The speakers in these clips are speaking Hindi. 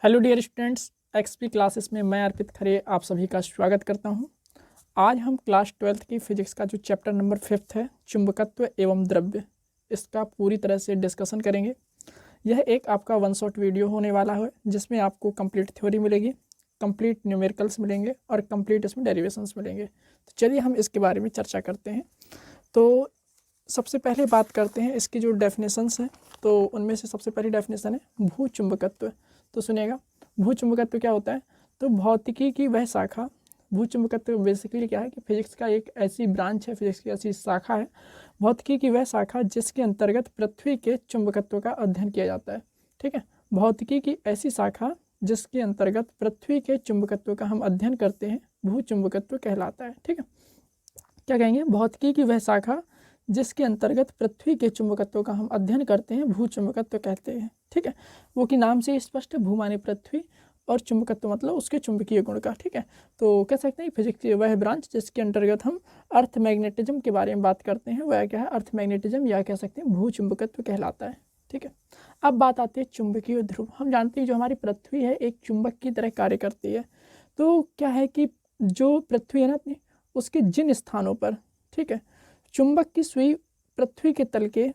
Hello dear students, XP classes में मैं अर्पित खरे आप सभी का स्वागत करता हूं। आज हम क्लास 12th की फिजिक्स का जो चैप्टर नंबर 5 है, चुंबकत्व एवं द्रव्य, इसका पूरी तरह से डिस्कशन करेंगे। यह एक आपका वन शॉट वीडियो होने वाला है जिसमें आपको कंप्लीट थ्योरी मिलेगी, कंप्लीट न्यूमेरिकल्स मिलेंगे और कंप्लीट इसमें डेरिवेशंस मिलेंगे। तो चलिए हम इसके बारे में चर्चा करते हैं। तो सबसे पहले बात करते हैं इसकी जो डेफिनेशंस हैं। तो उनमें से सबसे पहली डेफिनेशन है भूचुंबकत्व। तो सुनिएगा, भूचुंबकत्व क्या होता है? तो भौतिकी की वह शाखा, भूचुंबकत्व बेसिकली क्या है कि फिजिक्स का एक ऐसी ब्रांच है, फिजिक्स की ऐसी शाखा है, भौतिकी की वह शाखा जिसके अंतर्गत पृथ्वी के चुंबकत्व का अध्ययन किया जाता है। ठीक है, भौतिकी की ऐसी शाखा जिसके अंतर्गत पृथ्वी के चुंबकत्व का हम अध्ययन करते हैं, भूचुंबकत्व कहलाता है। ठीक है, क्या कहेंगे? भौतिकी की वह शाखा जिसके अंतर्गत पृथ्वी के चुंबकत्व का हम अध्ययन करते हैं, भूचुंबकत्व कहते हैं। ठीक है, वो कि नाम से स्पष्ट, भू माने पृथ्वी और चुंबकत्व मतलब उसके चुंबकीय गुण का। ठीक है, तो कह सकते हैं फिजिक्स की वह ब्रांच जिसके अंतर्गत हम अर्थ मैग्नेटिज्म के बारे में बात करते हैं, वह क्या है? अर्थ मैग्नेटिज्म, या कह सकते हैं भूचुंबकत्व कहलाता है। ठीक है, अब बात आती है चुंबकीय ध्रुव। हम जानते हैं जो हमारी पृथ्वी है एक चुंबक की तरह कार्य करती है। तो क्या है कि जो पृथ्वी है ना अपनी, उसके जिन स्थानों पर, ठीक है, चुंबक की सुई पृथ्वी के तल के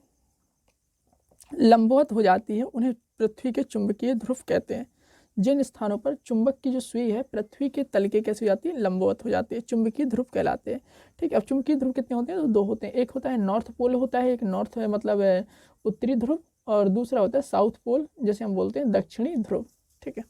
लंबवत हो जाती है, उन्हें पृथ्वी के चुंबकीय ध्रुव कहते हैं। जिन स्थानों पर चुंबक की जो सुई है पृथ्वी के तल के कैसे हो जाती है? लंबवत हो जाती है, चुंबकीय ध्रुव कहलाते हैं। ठीक है, अब चुंबकीय ध्रुव कितने होते हैं? तो दो होते हैं। एक होता है नॉर्थ पोल होता है, एक नॉर्थ मतलब उत्तरी ध्रुव, और दूसरा होता है साउथ पोल, जैसे हम बोलते हैं दक्षिणी ध्रुव। ठीक है,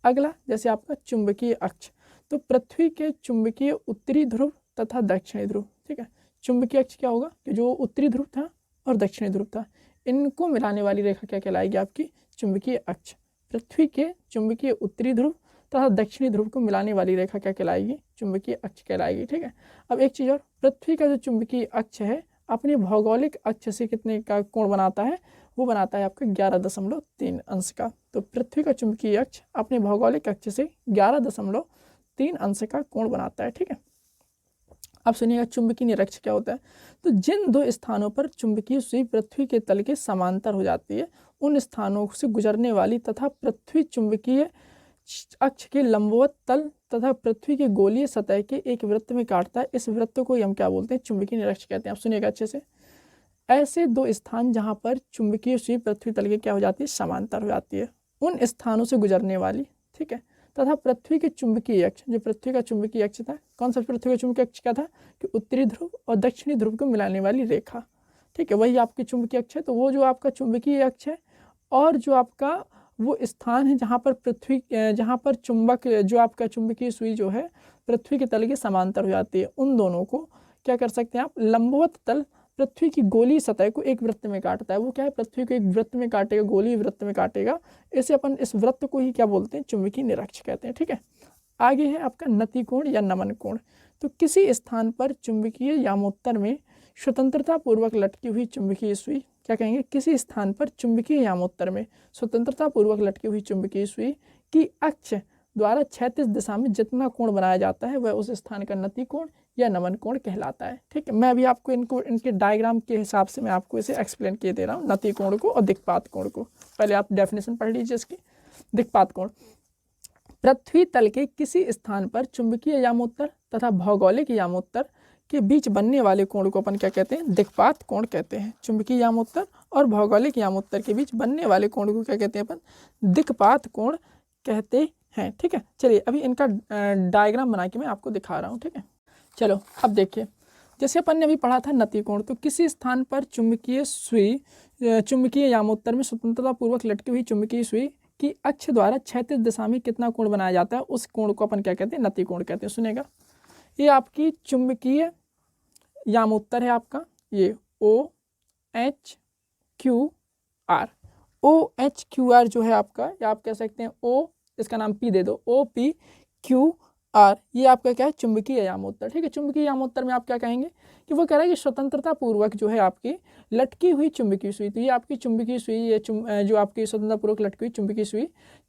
अगला जैसे आपका चुंबकीय अक्ष, तो पृथ्वी के चुंबकीय उत्तरी ध्रुव तथा दक्षिणी ध्रुव। ठीक है, चुंबकीय अक्ष क्या होगा कि जो उत्तरी ध्रुव था और दक्षिणी ध्रुव था, इनको मिलाने वाली रेखा क्या कहलाएगी? आपकी चुंबकीय अक्ष। पृथ्वी के चुंबकीय उत्तरी ध्रुव तथा दक्षिणी ध्रुव को मिलाने वाली रेखा क्या कहलाएगी? चुंबकीय अक्ष कहलाएगी। ठीक है, अब एक चीज़ और, पृथ्वी का जो चुंबकीय अक्ष है अपने भौगोलिक अक्ष से कितने का कोण बनाता है? वो बनाता है आपका 11.3 अंश का। तो पृथ्वी का चुंबकीय अक्ष अपने भौगोलिक अक्ष से 11.3 अंश का कोण बनाता है। ठीक है, अब सुनिएगा चुंबकीय निरक्ष क्या होता है। तो जिन दो स्थानों पर चुंबकीय सुई पृथ्वी के तल के समांतर हो जाती है, उन स्थानों से गुजरने वाली तथा पृथ्वी चुंबकीय अक्ष के लंबवत तल तथा पृथ्वी के गोलीय सतह के एक वृत्त में काटता है, इस वृत्त को हम क्या बोलते हैं? चुंबकीय निरक्ष कहते हैं। आप सुनिएगा अच्छे से, ऐसे दो स्थान जहां पर चुंबकीय सुई पृथ्वी तल के क्या हो जाती है? समांतर हो जाती है, उन स्थानों से गुजरने वाली, ठीक है, तथा पृथ्वी के चुंबकीय अक्ष, जो पृथ्वी का चुंबकीय अक्ष था, कौन सा पृथ्वी का चुंबकीय अक्ष क्या था? कि उत्तरी ध्रुव और दक्षिणी ध्रुव को मिलाने वाली रेखा। ठीक है, वही आपकी चुंबकीय अक्ष है। तो वो जो आपका चुंबकीय अक्ष है और जो आपका वो स्थान है जहाँ पर पृथ्वी, जहाँ पर चुंबक, जो आपका चुंबकीय सुई जो है पृथ्वी के तल के समांतर हो जाती है, उन दोनों को क्या कर सकते हैं आप? लंबवत तल पृथ्वी की गोलीय सतह को एक वृत्त में काटता है। वो क्या है? पृथ्वी को एक वृत्त में काटेगा, गोलीय वृत्त में काटेगा। इसे अपन इस वृत्त को ही क्या बोलते हैं? चुंबकीय निरक्ष कहते हैं। ठीक है, आगे है आपका नति कोण या नमन कोण। तो किसी स्थान पर चुंबकीय यामोत्तर में स्वतंत्रता पूर्वक लटकी हुई चुंबकीय सुई, क्या कहेंगे? किसी स्थान पर चुंबकीय यामोत्तर में स्वतंत्रता पूर्वक लटकी हुई चुंबकीय सुई की अक्ष द्वारा क्षैतिज दिशा में जितना कोण बनाया जाता है वह उस स्थान का नति कोण या नमन कोण कहलाता है। ठीक है, मैं अभी आपको इनके डायग्राम के हिसाब से मैं आपको इसे एक्सप्लेन किए दे रहा हूँ, नति कोण को और दिक्पात कोण को। पहले आप डेफिनेशन पढ़ लीजिए इसकी। दिक्पात कोण, पृथ्वी तल के किसी स्थान पर चुंबकीय यामोत्तर तथा भौगोलिक यामोत्तर के बीच बनने वाले कोण को अपन क्या कहते हैं? दिक्पात कोण कहते हैं। चुंबकीय यामोत्तर और भौगोलिक यामोत्तर के बीच बनने वाले कोण को क्या कहते हैं? अपन दिक्पात कोण कहते हैं। ठीक है, चलिए अभी इनका डायग्राम बना के मैं आपको दिखा रहा हूँ। ठीक है, चलो अब देखिए, जैसे अपन ने अभी पढ़ा था नति कोण, तो किसी स्थान पर चुंबकीय सुई, चुंबकीय यामोत्तर में स्वतंत्रता पूर्वक लटकी हुई चुंबकीय सुई की अक्ष द्वारा क्षैतिज दिशा में कितना कोण बनाया जाता है, उस कोण को अपन क्या कहते हैं? नति कोण कहते हैं। सुनेगा, ये आपकी चुंबकीय यामोत्तर है आपका, ये OHQR। OHQR जो है आपका, या आप कह सकते हैं O, इसका नाम P दे दो, OPQR, ये आपका क्या है? चुंबकीय यामोत्तर। ठीक है, चुंबकीय यामोत्तर में आप क्या कहेंगे कि वो कह रहा है कि स्वतंत्रता पूर्वक जो है आपकी लटकी हुई चुंबकीय सुई, तो ये आपकी चुंबकीय सुई, ये जो आपकी स्वतंत्रता पूर्वक लटकी हुई चुंबकीय सुई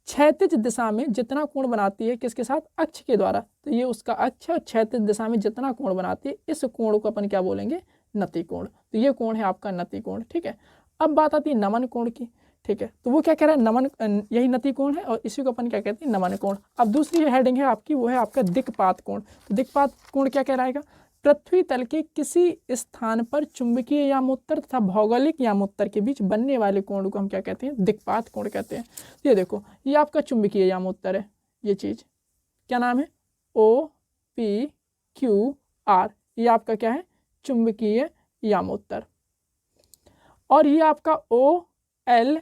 क्षैतिज दिशा में जितना कोण बनाती है, किसके साथ? अक्ष के द्वारा। तो ये उसका अक्ष, और क्षैतिज दिशा में जितना कोण बनाती है, इस कोण को अपन क्या बोलेंगे? नति कोण। तो ये कोण है आपका नति कोण। ठीक है, अब बात आती है नमन कोण की। ठीक ठीक है, तो वो क्या कह रहा है, नमन, यही नति कोण है और इसी को अपन क्या कहते हैं, नमन कोण। अब दूसरी हेडिंग है आपकी, वो है आपका दिक्पात कोण। तो दिक्पात कोण क्या कहलाएगा, पृथ्वी तल के किसी स्थान पर चुंबकीय यामोत्तर तथा भौगोलिक यामोत्तर के बीच बनने वाले कोण को हम क्या कहते हैं, दिक्पात कोण कहते हैं। ये देखो, ये आपका चुंबकीय यामोत्तर है, ये चीज क्या नाम है, ओ पी क्यू आर, ये आपका क्या है, चुंबकीय यामोत्तर। और ये आपका ओ एल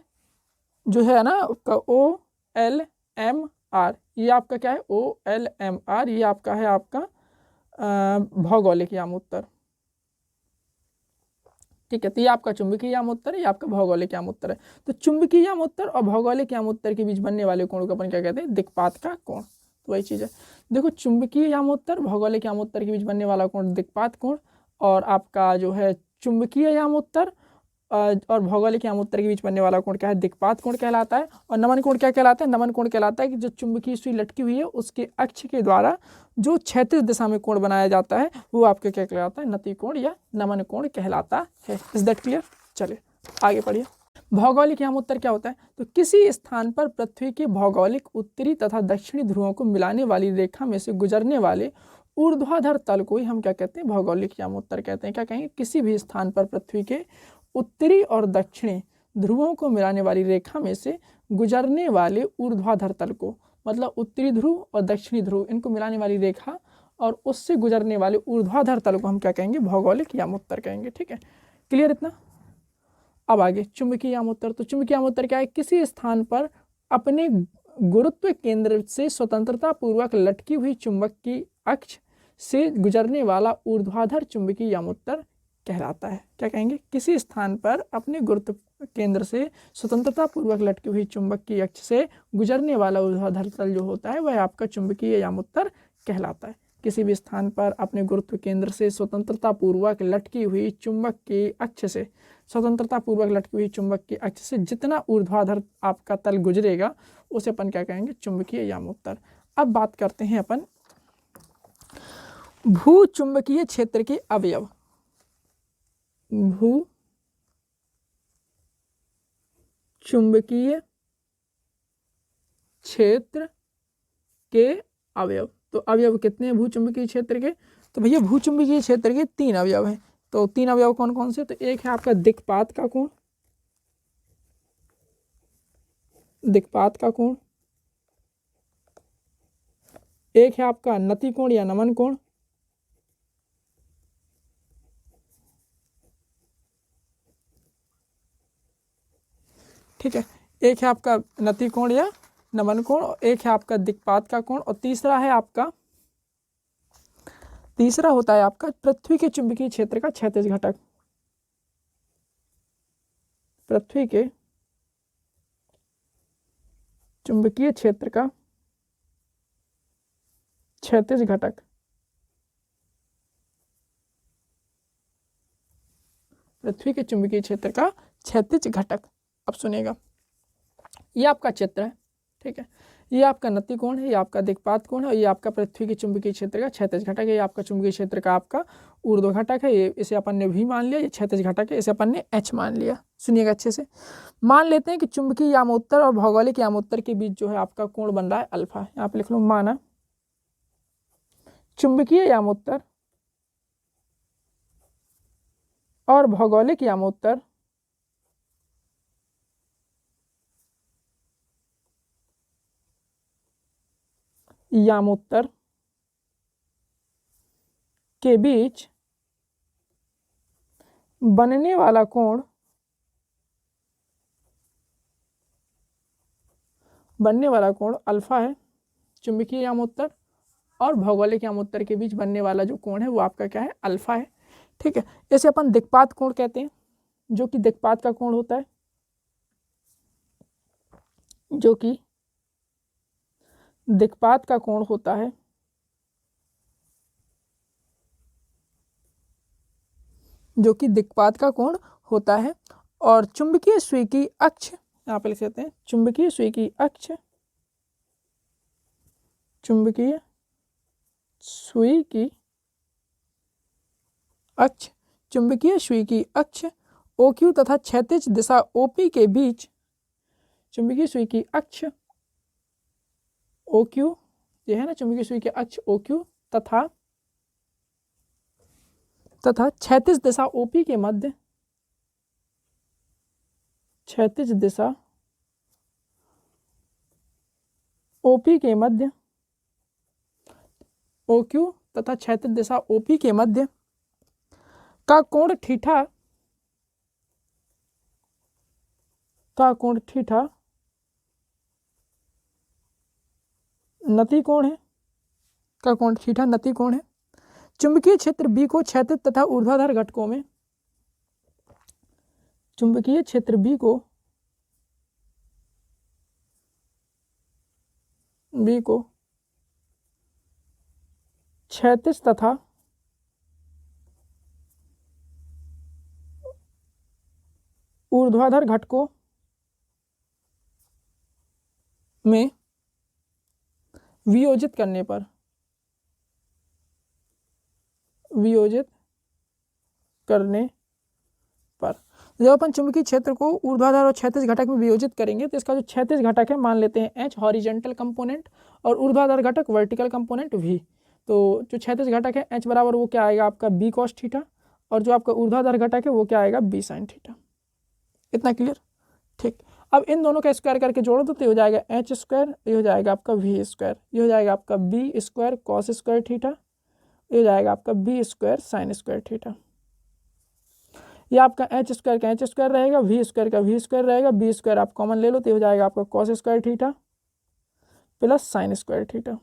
जो है ना, आपका ओ एल एम आर, ये आपका क्या है, ओ एल एम आर, ये आपका है आपका भौगोलिक यामोत्तर। ठीक है, तो ये आपका चुंबकीय यामोत्तर है, ये आपका भौगोलिक यामोत्तर है। तो चुंबकीय यामोत्तर और भौगोलिक यामोत्तर के बीच बनने वाले कोण को अपन क्या कहते हैं, दिक्पात का कोण। तो वही चीज है, देखो चुंबकीय यामोत्तर भौगोलिक यामोत्तर के बीच बनने वाला कोण दिक्पात कोण, और आपका जो है चुंबकीय यामोत्तर और भौगोलिक यामोत्तर के बीच बनने वाला कोण क्या है, दिक्पात कोण कहलाता है। और नमन कोण क्या कहलाता है, नमन कोण कहलाता है कि जो चुंबकीय सुई लटकी हुई है उसके अक्ष के द्वारा जो क्षैतिज दिशा में कोण बनाया जाता है वो आपके क्या कहलाता है, नति कोण या नमन कोण कहलाता है। Is that clear? चलिए आगे पढ़िए। भौगोलिक यामोत्तर क्या होता है, तो किसी स्थान पर पृथ्वी के भौगोलिक उत्तरी तथा दक्षिणी ध्रुवों को मिलाने वाली रेखा में से गुजरने वाले ऊर्ध्वाधर तल को ही हम क्या कहते हैं, भौगोलिक यामोत्तर कहते हैं। क्या कहेंगे, किसी भी स्थान पर पृथ्वी के उत्तरी और दक्षिणी ध्रुवों को मिलाने वाली रेखा में से गुजरने वाले ऊर्ध्वाधर तल को, मतलब उत्तरी ध्रुव और दक्षिणी ध्रुव इनको मिलाने वाली रेखा और उससे गुजरने वाले ऊर्ध्वाधर तल को हम क्या कहेंगे, भौगोलिक यामोत्तर कहेंगे। ठीक है, क्लियर इतना? अब आगे चुंबकीय यामोत्तर। तो चुंबकीय यामोत्तर क्या है, किसी स्थान पर अपने गुरुत्व केंद्र से स्वतंत्रता पूर्वक लटकी हुई चुंबक की अक्ष से गुजरने वाला ऊर्ध्वाधर चुंबकीय यामोत्तर कहलाता है। क्या कहेंगे, किसी स्थान पर अपने गुरुत्व केंद्र से स्वतंत्रता पूर्वक लटकी हुई चुंबक की अक्ष से गुजरने वाला ऊर्ध्वाधर तल जो होता है वह आपका चुंबकीय यामोत्तर कहलाता है। किसी भी स्थान पर अपने गुरुत्व केंद्र से स्वतंत्रता पूर्वक लटकी हुई चुंबक की अक्ष से, स्वतंत्रता पूर्वक लटकी हुई चुंबक की अक्ष से जितना ऊर्ध्वाधर आपका तल गुजरेगा उसे अपन क्या कहेंगे, चुंबकीय यामोत्तर। अब बात करते हैं अपन भू चुंबकीय क्षेत्र के अवयव। भू चुंबकीय क्षेत्र के अवयव। तो अवयव कितने हैं भू चुंबकीय क्षेत्र के, तो भैया भू चुंबकीय क्षेत्र के 3 अवयव हैं। तो 3 अवयव कौन कौन से, तो एक है आपका दिक्पात का कोण, दिक्पात का कोण, एक है आपका नति कोण या नमन कोण, ठीक है, एक है आपका नति कोण या नमन कोण, एक है आपका दिक्पात का कोण, और तीसरा होता है आपका पृथ्वी के चुंबकीय क्षेत्र का क्षैतिज घटक। पृथ्वी के चुंबकीय क्षेत्र का क्षैतिज घटक। पृथ्वी के चुंबकीय क्षेत्र का क्षैतिज घटक। अब सुनिएगा, ये आपका चित्र है, ठीक है, ये आपका नति कोण है, ये आपका दिक्पात कोण है, और ये आपका पृथ्वी के चुंबकीय क्षेत्र का क्षैतिज घटक है। ये आपका चुंबकीय क्षेत्र का आपका ऊर्ध्व घटक है, ये इसे अपन ने भी मान लिया, ये क्षैतिज घटक है, इसे अपन ने एच मान लिया। सुनिएगा अच्छे से, मान लेते हैं कि चुंबकीय यामोत्तर और भौगोलिक यामोत्तर के बीच जो है आपका कोण बन रहा है अल्फा। यहाँ पे लिख लो, माना चुंबकीय यामोत्तर और भौगोलिक यामोत्तर के बीच बनने वाला कोण अल्फा है। चुंबकीय यामोत्तर और भौगोलिक यामोत्तर के बीच बनने वाला जो कोण है वो आपका क्या है, अल्फा है। ठीक है, इसे अपन दिक्पात कोण कहते हैं, जो कि दिक्पात का कोण होता है, जो कि दिक्पात का कोण होता है। जो कि दिक्पात का कोण होता है। और चुंबकीय सुई की अक्ष, यहाँ पे लिख सकते हैं चुंबकीय सुई की अक्ष, चुंबकीय सुई की अक्ष, चुंबकीय सुई की अक्ष OQ तथा क्षैतिज दिशा OP के बीच चुंबकीय सुई की अक्ष OQ, ये है ना चुंबकीय सुई की अक्ष OQ तथा क्षैतिज दिशा OP के मध्य, क्षैतिज दिशा OP के मध्य, OQ तथा क्षैतिज दिशा OP के मध्य का कोण थीटा, नति कोण है, का कोण थीटा नति कोण है। चुंबकीय क्षेत्र B को क्षैतिज तथा ऊर्ध्वाधर घटकों में, चुंबकीय क्षेत्र B को क्षैतिज तथा ऊर्ध्वाधर घटकों में वियोजित करने पर, जब अपन चुंबकीय क्षेत्र को ऊर्ध्वाधर और क्षैतिज घटक में वियोजित करेंगे तो इसका जो क्षैतिज घटक है मान लेते हैं H हॉरिजॉन्टल कंपोनेंट और ऊर्ध्वाधर घटक वर्टिकल कंपोनेंट V। तो जो क्षैतिज घटक है H बराबर वो क्या आएगा आपका B cos थीटा और जो आपका ऊर्ध्वाधर घटक है वो क्या आएगा B sin थीटा। इतना क्लियर? ठीक। अब इन दोनों का स्क्वायर करके जोड़ दो तो ये हो जाएगा H स्क्वायर, ये हो जाएगा आपका V स्क्वायर, ये हो जाएगा आपका B square cos square theta, ये हो जाएगा आपका B square sin square theta. ये आपका H स्क्वायर का H स्क्वायर रहेगा, V स्क्वायर का V स्क्वायर रहेगा, B स्क्वायर आप कॉमन ले लो तो ये हो जाएगा आपका cos square theta plus sin square theta.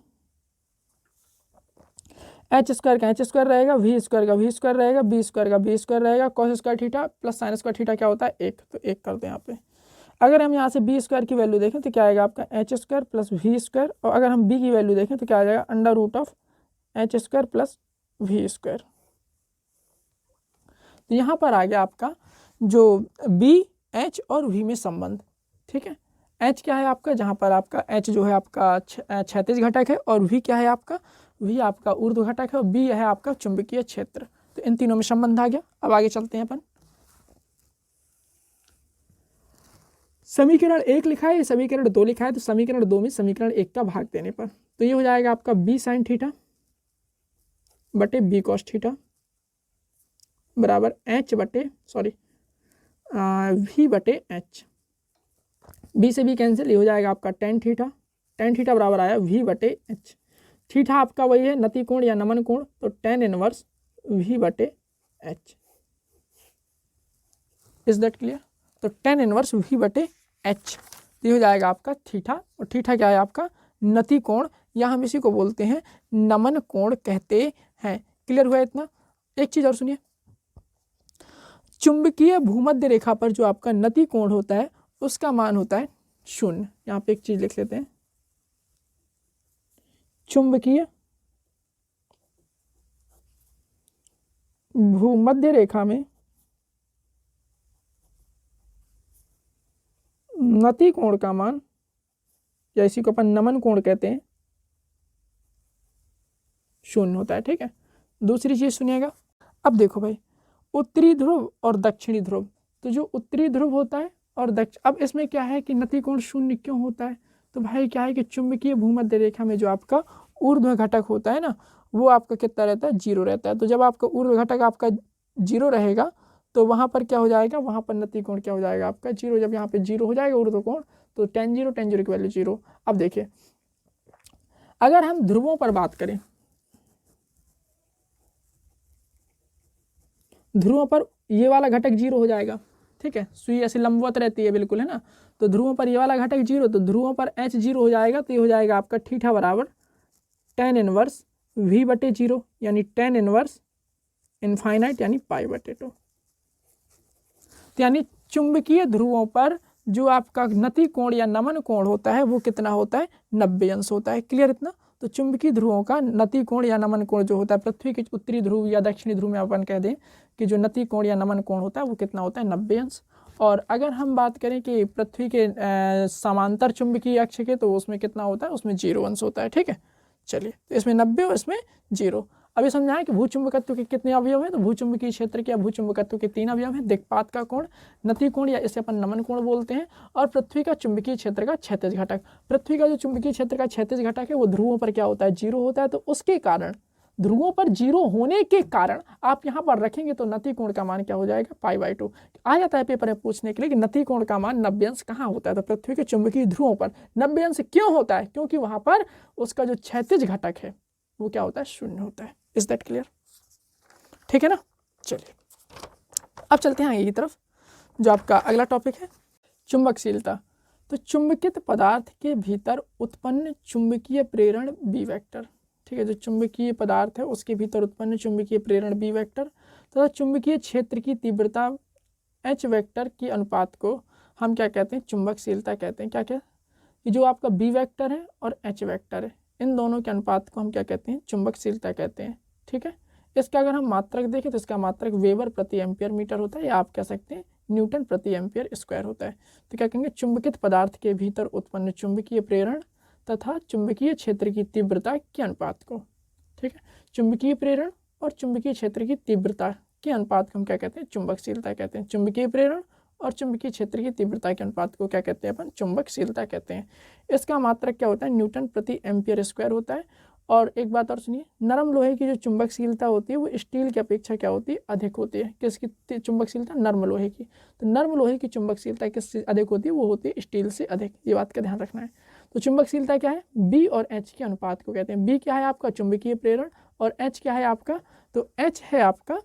H square का H स्क्वायर रहेगा, V स्क्वायर का V स्क्वायर रहेगा, B स्क्वायर का B स्क्वायर रहेगा, cos square theta plus sin square theta क्या होता है 1, तो 1 कर दें यहाँ पे। अगर हम यहाँ से B स्क्वायर की वैल्यू देखें तो क्या आएगा आपका H square plus V square, और अगर हम B की वैल्यू देखें तो क्या आ जाएगा under root of H square plus V square. तो यहाँ पर आ गया आपका जो B, H और V में संबंध। ठीक है, H क्या है आपका, जहाँ पर आपका H जो है आपका क्षैतिज घटक है और V क्या है आपका, V आपका ऊर्ध्व घटक है और B है आपका चुंबकीय क्षेत्र। तो इन तीनों में संबंध आ गया। अब आगे चलते हैं अपन। समीकरण 1 लिखा है, समीकरण 2 लिखा है, तो समीकरण 2 में समीकरण 1 का भाग देने पर तो ये हो जाएगा आपका B sin थीटा बटे B cos थीटा बराबर V बटे H। B से B कैंसिल, ये हो जाएगा आपका tan थीटा बराबर आया V बटे H। थीटा आपका वही है नति कोण या नमन कोण, तो tan इनवर्स V बटे H। Is that clear? तो tan इनवर्स V बटे H ये हो जाएगा आपका थीटा, और थीटा क्या है आपका नति कोण, या हम इसी को बोलते हैं नमन कोण कहते हैं। क्लियर हुआ इतना? एक चीज और सुनिए, चुंबकीय भूमध्य रेखा पर जो आपका नति कोण होता है उसका मान होता है 0। यहाँ पे एक चीज लिख लेते हैं, चुंबकीय भूमध्य रेखा में नति कोण का मान, या इसी को अपन नमन कोण कहते हैं, 0 होता है। ठीक है, दूसरी चीज सुनिएगा। अब देखो भाई, उत्तरी ध्रुव और दक्षिणी ध्रुव, तो जो उत्तरी ध्रुव होता है और अब इसमें क्या है कि नति कोण 0 क्यों होता है, तो भाई क्या है कि चुंबकीय भूमध्य रेखा में जो आपका ऊर्ध्व घटक होता है ना वो आपका कितना रहता है 0 रहता है। तो जब आपका ऊर्ध्व घटक आपका 0 रहेगा तो वहां पर क्या हो जाएगा, वहां पर नति कोण क्या हो जाएगा आपका 0। जब यहाँ पे 0 हो जाएगा ऊर्ध्व कोण तो tan 0 की वैल्यू 0। अब देखिए, अगर हम ध्रुवों पर बात करें, ध्रुवों पर ये वाला घटक 0 हो जाएगा। ठीक है, सुई ऐसे लंबवत रहती है बिल्कुल, है ना, तो ध्रुवों पर ये वाला घटक 0, तो ध्रुवों पर H 0 हो जाएगा, तो ये हो जाएगा आपका थीटा बराबर tan इनवर्स V बटे 0 यानी tan इनवर्स इनफाइनाइट यानी पाई बटे 2। तो यानी चुंबकीय ध्रुवों पर जो आपका नति कोण या नमन कोण होता है वो कितना होता है 90 अंश होता है। क्लियर इतना? तो चुंबकीय ध्रुवों का नति कोण या नमन कोण जो होता है, पृथ्वी के उत्तरी ध्रुव या दक्षिणी ध्रुव में अपन कह दें कि जो नति कोण या नमन कोण होता है वो कितना होता है 90 अंश। और अगर हम बात करें कि पृथ्वी के समांतर चुंबकीय अक्ष के, तो उसमें कितना होता है, उसमें 0 अंश होता है। ठीक है, चलिए, तो इसमें 90 और इसमें 0। अभी समझ आया कि भूचुंबकत्व के कितने अवयव हैं, तो भूचुंबकीय क्षेत्र के या भूचुंबकत्व के 3 अवयव हैं, दिक्पात का कोण, नति कोण या इसे अपन नमन कोण बोलते हैं, और पृथ्वी का चुंबकीय क्षेत्र का क्षैतिज घटक। पृथ्वी का जो चुंबकीय क्षेत्र का क्षैतिज घटक है वो ध्रुवों पर क्या होता है, 0 होता है, तो उसके कारण ध्रुवों पर 0 होने के कारण आप यहाँ पर रखेंगे तो नति कोण का मान क्या हो जाएगा, π/2। आ जाता है पेपर में पूछने के लिए कि नति कोण का मान 90 अंश कहाँ होता है, तो पृथ्वी के चुंबकीय ध्रुवों पर 90 अंश क्यों होता है, क्योंकि वहां पर उसका जो क्षैतिज घटक है वो क्या होता है, 0 होता है। Is that clear? ठीक है ना। चलिए अब चलते हैं आगे की तरफ, जो आपका अगला टॉपिक है चुंबकशीलता। तो चुंबकित पदार्थ के भीतर उत्पन्न चुंबकीय प्रेरण बी वेक्टर, ठीक है, जो चुंबकीय पदार्थ है उसके भीतर उत्पन्न चुंबकीय प्रेरण बी वेक्टर तथा चुंबकीय क्षेत्र की तीव्रता एच वेक्टर की अनुपात को हम क्या कहते हैं, चुंबकशीलता कहते हैं। क्या क्या, ये जो आपका बी वेक्टर है और एच वेक्टर है, इन दोनों के अनुपात को हम क्या कहते हैं, चुंबकशीलता कहते हैं। ठीक है, इसका अगर हम मात्रक देखें तो इसका मात्रक वेबर प्रति एम्पियर मीटर होता है, या आप कह सकते हैं न्यूटन प्रति एम्पियर स्क्वायर होता है। तो क्या कहेंगे, चुंबकित पदार्थ के भीतर उत्पन्न चुंबकीय प्रेरण तथा चुंबकीय क्षेत्र की तीव्रता के अनुपात को, ठीक है, चुंबकीय प्रेरण और चुंबकीय क्षेत्र की तीव्रता के अनुपात को हम क्या कहते हैं, चुंबकशीलता कहते हैं। चुंबकीय प्रेरण और चुंबकीय क्षेत्र की तीव्रता के अनुपात को क्या कहते हैं अपन, चुंबकशीलता कहते हैं। इसका मात्रक क्या होता है, न्यूटन प्रति एम्पियर स्क्वायर होता है। और एक बात और सुनिए, नरम लोहे की जो चुंबकशीलता होती है वो स्टील की अपेक्षा क्या होती है, अधिक होती है। किसकी चुंबकशीलता, नर्म लोहे की। तो नर्म लोहे की चुंबकशीलता किससे अधिक होती है, वो होती है स्टील से अधिक। ये बात का ध्यान रखना है। तो चुंबकशीलता क्या है, बी और एच के अनुपात को कहते हैं। बी क्या है आपका, चुंबकीय प्रेरण, और एच क्या है आपका, तो एच है आपका,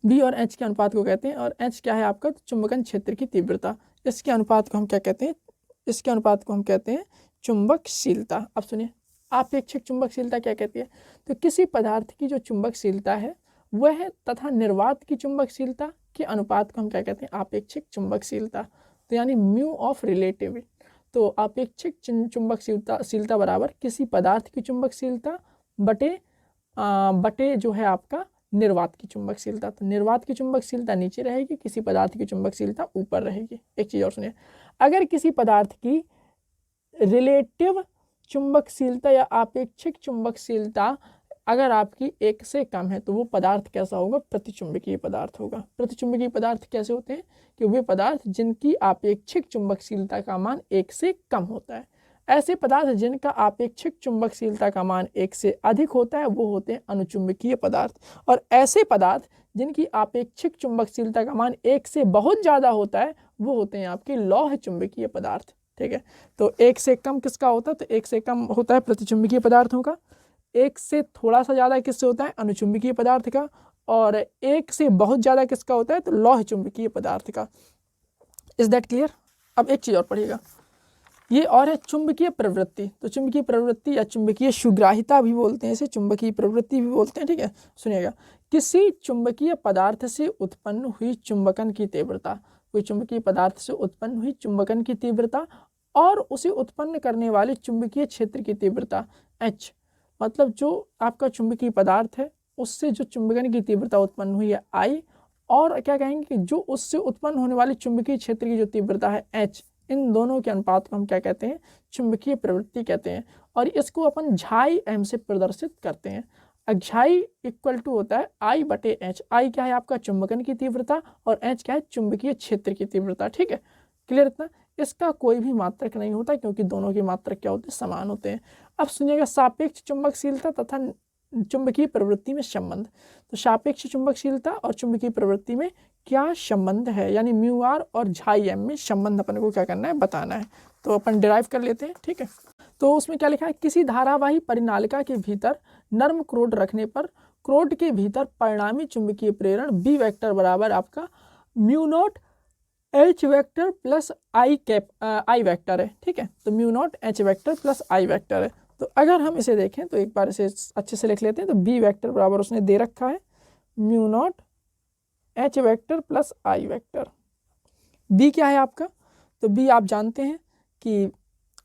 बी और एच के अनुपात को कहते हैं। और एच क्या है आपका, तो चुंबकन क्षेत्र की तीव्रता। इसके अनुपात को हम क्या कहते हैं, इसके अनुपात को हम कहते हैं चुंबकशीलता। अब सुनिए, आपेक्षिक चुंबकशीलता क्या कहती है, तो किसी पदार्थ की जो चुंबकशीलता है वह तथा निर्वात की चुंबकशीलता के अनुपात को हम क्या कहते हैं, आपेक्षिक चुंबकशीलता। तो यानी म्यू ऑफ रिलेटिव। तो आपेक्षिक चुंबकशीलता बराबर किसी पदार्थ की चुंबकशीलता बटे जो है आपका निर्वात की चुंबकशीलता। तो निर्वात की चुंबकशीलता नीचे रहेगी, किसी पदार्थ की चुंबकशीलता ऊपर रहेगी। एक चीज और सुनिए, अगर किसी पदार्थ की रिलेटिव चुंबकशीलता या आपेक्षिक चुंबकशीलता अगर आपकी 1 से कम है तो वो पदार्थ कैसा होगा, प्रतिचुंबकीय पदार्थ होगा। प्रतिचुंबकीय पदार्थ कैसे होते हैं, कि वे पदार्थ जिनकी आपेक्षिक चुंबकशीलता का मान 1 से कम होता है। ऐसे पदार्थ जिनका आपेक्षिक चुंबकशीलता का मान 1 से अधिक होता है वो होते हैं अनुचुंबकीय पदार्थ। और ऐसे पदार्थ जिनकी आपेक्षिक चुंबकशीलता का मान 1 से बहुत ज़्यादा होता है वो होते हैं आपके लौह चुंबकीय पदार्थ। ठीक है, तो 1 से कम किसका होता है, तो 1 से कम होता है प्रतिचुंबकीय पदार्थों का। 1 से थोड़ा सा ज़्यादा किससे होता है, अनुचुंबकीय पदार्थ का। और 1 से बहुत ज़्यादा किसका होता है, तो लौह चुंबकीय पदार्थ का। Is that clear? अब एक चीज़ और पढ़िएगा, ये और है चुंबकीय प्रवृत्ति। तो चुंबकीय प्रवृत्ति या चुंबकीय सुग्राहिता भी बोलते हैं इसे, चुंबकीय प्रवृत्ति भी बोलते हैं। ठीक है, सुनिएगा, किसी चुंबकीय पदार्थ से उत्पन्न हुई चुंबकन की तीव्रता, कोई चुंबकीय पदार्थ से उत्पन्न हुई चुंबकन की तीव्रता और उसे उत्पन्न करने वाले चुंबकीय क्षेत्र की तीव्रता H, मतलब जो आपका चुंबकीय पदार्थ है उससे जो चुंबकन की तीव्रता उत्पन्न हुई है I, और क्या कहेंगे कि जो उससे उत्पन्न होने वाले चुंबकीय क्षेत्र की जो तीव्रता है H, इन दोनों के अनुपात को हम क्या कहते हैं, चुंबकीय प्रवृत्ति कहते हैं। और इसको अपन झाई m से प्रदर्शित करते हैं। झाई इक्वल टू होता है I बटे H। I क्या है आपका, चुंबकन की तीव्रता, और H क्या है, चुंबकीय क्षेत्र की तीव्रता। ठीक है, क्लियर इतना? इसका कोई भी मात्रक नहीं होता क्योंकि दोनों के मात्रक क्या होते हैं, समान होते हैं। अब सुनिएगा, सापेक्ष चुंबकशीलता तथा चुंबकीय प्रवृत्ति में संबंध। तो सापेक्ष चुंबकशीलता और चुंबकीय प्रवृत्ति में क्या संबंध है, यानी म्यू आर और झाई एम में संबंध अपन को क्या करना है, बताना है। तो अपन डिराइव कर लेते हैं। ठीक है, तो उसमें क्या लिखा है, किसी धारावाही परिनालिका के भीतर नर्म क्रोड रखने पर क्रोड के भीतर परिणामी चुंबकीय प्रेरण बी वेक्टर बराबर आपका mu naught H vector plus I vector है। ठीक है, तो mu naught H vector plus I vector है। तो अगर हम इसे देखें तो एक बार इसे अच्छे से लिख लेते हैं। तो बी वेक्टर बराबर उसने दे रखा है mu naught H vector plus I vector. B क्या है आपका, तो बी आप जानते हैं कि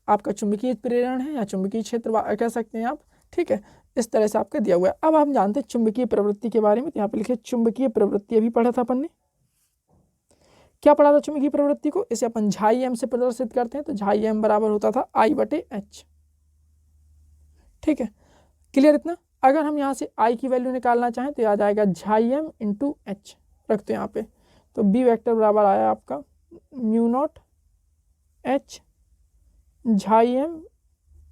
आपका चुंबकीय प्रेरण है या चुंबकीय क्षेत्र कह सकते हैं आप। ठीक है, इस तरह से आपका दिया हुआ है। अब हम जानते हैं चुंबकीय प्रवृत्ति के बारे में। तो यहाँ पे लिखे चुंबकीय प्रवृत्ति, अभी पढ़ा था अपन ने, क्या पढ़ा था चुंबकीय प्रवृत्ति को, इसे अपन झाई एम से प्रदर्शित करते हैं। तो झाई एम बराबर होता था I बटे H। ठीक है, क्लियर इतना? अगर हम यहाँ से आई की वैल्यू निकालना चाहें तो आ जाएगा झाई एम इंटू एच, रखते हैं यहाँ पे। तो बी वेक्टर बराबर आया आपका mu naught H chi M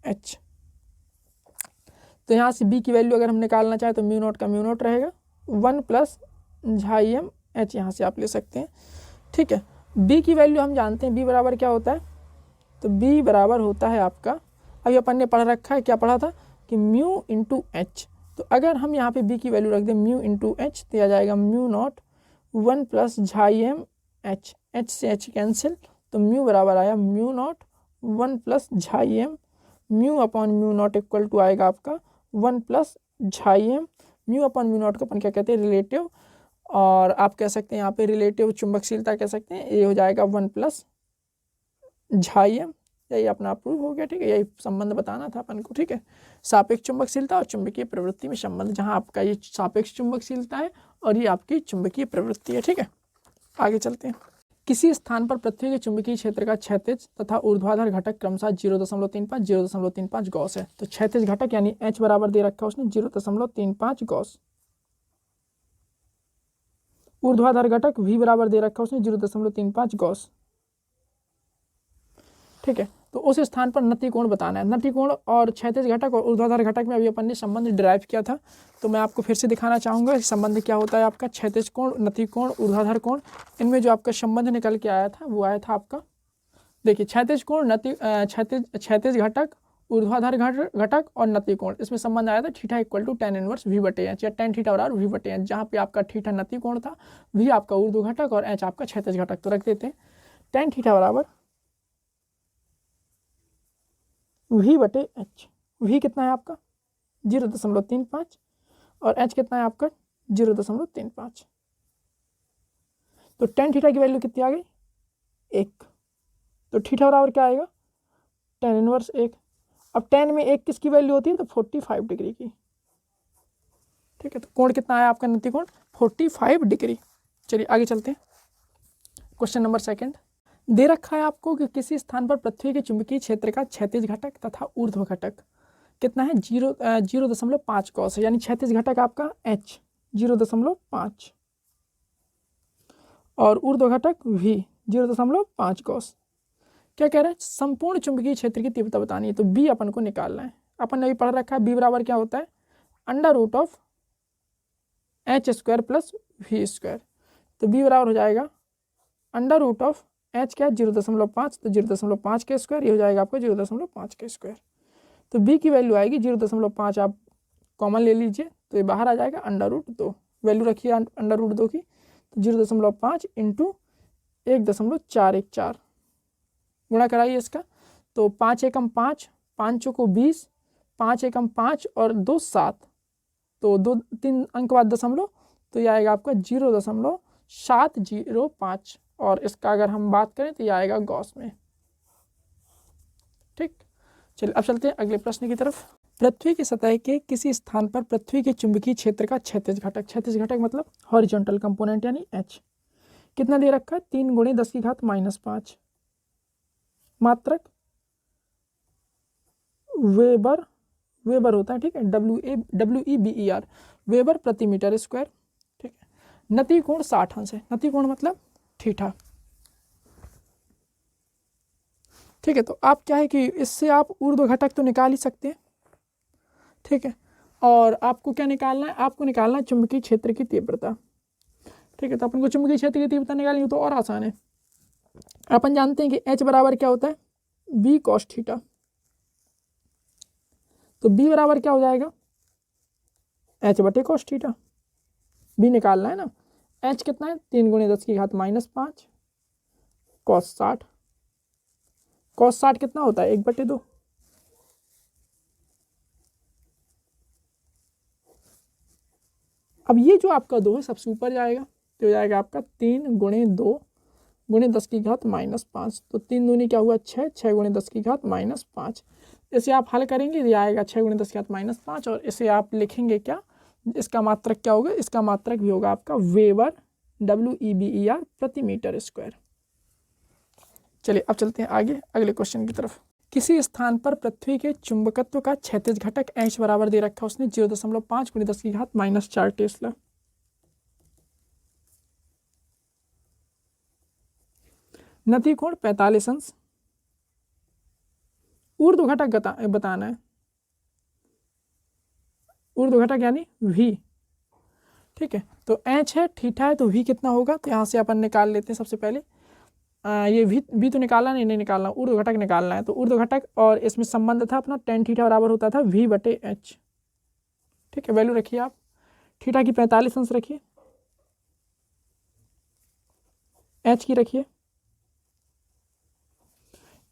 H. तो यहाँ से बी की वैल्यू अगर हम निकालना चाहें तो म्यू नॉट का म्यू नॉट रहेगा 1 प्लस झाई एम एच, यहाँ से आप ले सकते हैं। ठीक है, बी की वैल्यू हम जानते हैं, बी बराबर क्या होता है, तो बी बराबर होता है आपका, अभी अपन ने पढ़ रखा है, क्या पढ़ा था कि म्यू इंटू एच। तो अगर हम यहाँ पे बी की वैल्यू रख दें म्यू इंटू एच तो आ जाएगा mu naught 1 plus chi M H, H से एच कैंसिल, तो म्यू बराबर आया mu naught 1 plus chi M, mu upon mu naught equal to आएगा आपका 1 plus chi M. Mu upon mu naught को अपन क्या कहते हैं, रिलेटिव, और आप कह सकते हैं यहाँ पे रिलेटिव चुंबकशीलता कह सकते हैं, ये हो जाएगा 1 प्लस झाई एम। यही अपना प्रूव हो गया। ठीक है, यही संबंध बताना था अपन को। ठीक है, सापेक्ष चुंबकशीलता और चुंबकीय प्रवृत्ति में संबंध, जहाँ आपका ये सापेक्ष चुंबकशीलता है और ये आपकी चुंबकीय प्रवृत्ति है। ठीक है, आगे चलते हैं। किसी स्थान पर पृथ्वी के चुंबकीय क्षेत्र का क्षैतिज तथा ऊर्ध्वाधर घटक क्रमशः 0.35 0.35 गॉस है। तो क्षैतिज घटक यानी एच बराबर दे रखा है उसने 0.35 गॉस, ऊर्ध्वाधर घटक v बराबर दे रखा है उसने 0.35 गॉस। ठीक है, तो उस स्थान पर नति कोण बताना है। नति कोण और क्षैतिज घटक और ऊर्ध्वाधर घटक में अभी अपन ने संबंध डिराइव किया था, तो मैं आपको फिर से दिखाना चाहूँगा संबंध क्या होता है आपका। क्षैतिज कोण, नति कोण, ऊर्ध्वाधर कोण, इनमें जो आपका संबंध निकल के आया था वो आया था आपका, देखिए क्षैतिज कोण, नति क्षैतिज घटक, ऊर्ध्वाधर घटक और नति कोण, इसमें संबंध आया था theta equal to tan inverse v बटे एच या tan थीटा बराबर v बटे एच, जहाँ पे आपका थीटा नति कोण था, v आपका ऊर्ध्व घटक और एच आपका क्षैतिज घटक। तो रख देते हैं tan थीटा बराबर v बटे एच। v कितना है आपका 0.35 और h कितना है आपका 0.35। तो tan थीटा की वैल्यू कितनी आ गई 1, तो थीटा बराबर क्या आएगा tan इनवर्स 1। अब tan में 1 किसकी वैल्यू होती है, तो 45 डिग्री की। ठीक है, तो कोण कितना आया आपका नति कोण 45 डिग्री। चलिए आगे चलते हैं। क्वेश्चन नंबर 2 दे रखा है आपको कि किसी स्थान पर पृथ्वी के चुंबकीय क्षेत्र का क्षैतिज घटक तथा ऊर्ध्व घटक कितना है 0.5 गॉस है, यानी क्षैतिज घटक आपका h 0.5 और ऊर्ध्व घटक v 0.5 गॉस। क्या कह रहा है, संपूर्ण चुंबकीय क्षेत्र की तीव्रता बतानी है। तो b अपन को निकालना है। अपन ने भी पढ़ रखा है b बराबर क्या होता है √h² प्लस v²। तो b बराबर हो जाएगा √h क्या 0.5, तो 0.5 के स्क्वायर, ये हो जाएगा आपका 0.5 के स्क्वायर। तो b की वैल्यू आएगी 0.5, आप कॉमन ले लीजिए तो ये बाहर आ जाएगा √2, वैल्यू रखिए √2 की, तो 0.5 इंटू 1.414 गुणा कराइए इसका, तो 5 एकम 5, 5 चौको 20, 5 एकम 5 और 2 7, तो 2-3 अंक बाद दशमलव, तो ये आएगा आपका 0.705 और इसका अगर हम बात करें तो ये आएगा गॉस में। ठीक, चलिए अब चलते हैं अगले प्रश्न की तरफ। पृथ्वी की सतह के किसी स्थान पर पृथ्वी के चुंबकीय क्षेत्र का क्षैतिज घटक, क्षैतिज घटक मतलब हॉरिजॉन्टल कंपोनेंट यानी h, कितना दे रखा है 3 × 10⁻⁵ मात्रक वेबर होता है। ठीक है, WEBER वेबर प्रति मीटर स्क्वायर। ठीक है, नति कोण 60 अंश है, नति कोण मतलब थीटा। ठीक है, तो आप क्या है कि इससे आप ऊर्ध्व घटक तो निकाल ही सकते हैं। ठीक है, और आपको क्या निकालना है, आपको निकालना है चुंबकीय क्षेत्र की तीव्रता। ठीक है, तो अपन को चुंबकीय क्षेत्र की तीव्रता निकालनी हो तो और आसान है। अपन जानते हैं कि h बराबर क्या होता है b cos थीटा, तो b बराबर क्या हो जाएगा h बटे cos थीटा, b निकालना है ना। h कितना है 3 × 10⁻⁵ cos 60, cos 60 कितना होता है 1/2। अब ये जो आपका 2 है सबसे ऊपर जाएगा, तो हो जाएगा आपका 3 × 2 × 10⁻⁵, तो 3 दूनी क्या हुआ 6, 6 × 10⁻⁵। इसे आप हल करेंगे ये आएगा 6 × 10⁻⁵, और इसे आप लिखेंगे क्या, इसका मात्रक क्या होगा, इसका मात्रक भी होगा आपका वेबर WEBER प्रति मीटर स्क्वायर। चलिए अब चलते हैं आगे अगले क्वेश्चन की तरफ। किसी स्थान पर पृथ्वी के चुंबकत्व का क्षैतिज घटक h बराबर दे रखा है उसने 0.5 × 10⁻⁴ टेस्ला। नति कोण 45 अंश। ऊर्ध्व घटक बताना है, ऊर्ध्व घटक यानी v। ठीक है, तो h है, थीटा है, तो v कितना होगा, तो यहाँ से अपन निकाल लेते हैं सबसे पहले। ये v तो निकालना नहीं निकालना, ऊर्ध्व घटक निकालना है। तो ऊर्ध्व घटक और इसमें संबंध था अपना tan थीटा बराबर होता था v/h। ठीक है, वैल्यू रखिए आप, थीटा की 45 अंश रखिए, h की रखिए,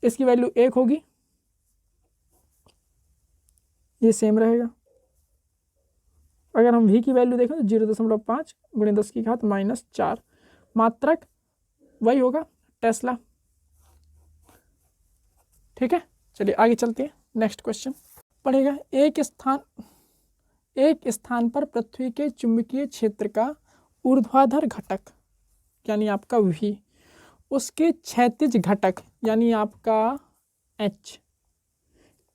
इसकी वैल्यू 1 होगी, ये सेम रहेगा। अगर हम v की वैल्यू देखें तो 0.5 × 10⁻⁴, मात्रक वही होगा टेस्ला। ठीक है, चलिए आगे चलते हैं। नेक्स्ट क्वेश्चन पढ़ेगा, एक स्थान पर पृथ्वी के चुंबकीय क्षेत्र का ऊर्ध्वाधर घटक यानी आपका v, उसके क्षैतिज घटक यानी आपका h